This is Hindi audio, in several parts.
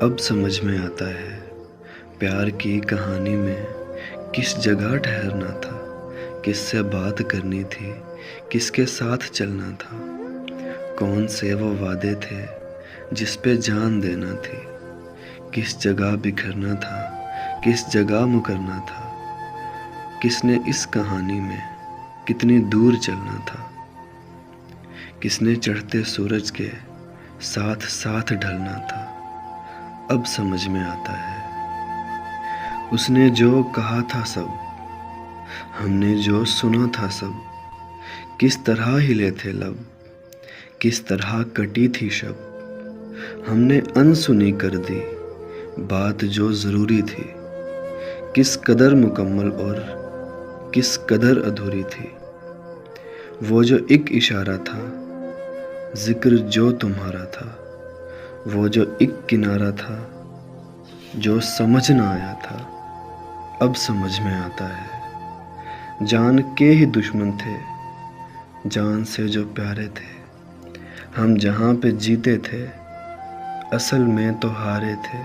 अब समझ में आता है प्यार की कहानी में किस जगह ठहरना था, किससे बात करनी थी, किसके साथ चलना था। कौन से वो वादे थे जिस पे जान देना थी, किस जगह बिखरना था, किस जगह मुकरना था। किसने इस कहानी में कितनी दूर चलना था, किसने चढ़ते सूरज के साथ साथ ढलना था। अब समझ में आता है उसने जो कहा था सब, हमने जो सुना था सब, किस तरह हिले थे लब, किस तरह कटी थी शब। हमने अनसुनी कर दी बात जो ज़रूरी थी, किस कदर मुकम्मल और किस कदर अधूरी थी। वो जो एक इशारा था, जिक्र जो तुम्हारा था, वो जो एक किनारा था जो समझ ना आया था। अब समझ में आता है जान के ही दुश्मन थे, जान से जो प्यारे थे। हम जहाँ पे जीते थे असल में तो हारे थे।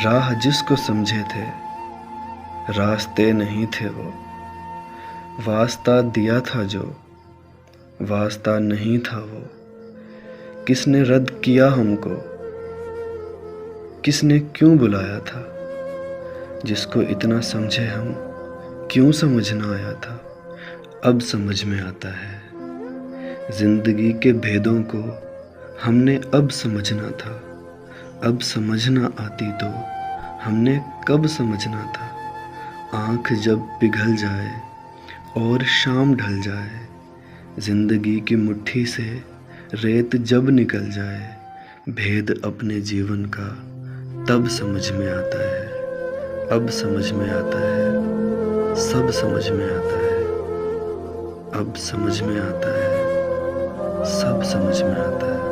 राह जिसको समझे थे रास्ते नहीं थे वो। वास्ता दिया था जो वास्ता नहीं था वो। किसने रद्द किया हमको, किसने क्यों बुलाया था। जिसको इतना समझे हम क्यों समझ ना आया था। अब समझ में आता है जिंदगी के भेदों को हमने अब समझना था। अब समझना आती तो हमने कब समझना था। आँख जब पिघल जाए और शाम ढल जाए, जिंदगी की मुट्ठी से रेत जब निकल जाए, भेद अपने जीवन का तब समझ में आता है। अब समझ में आता है, सब समझ में आता है। अब समझ में आता है, सब समझ में आता है।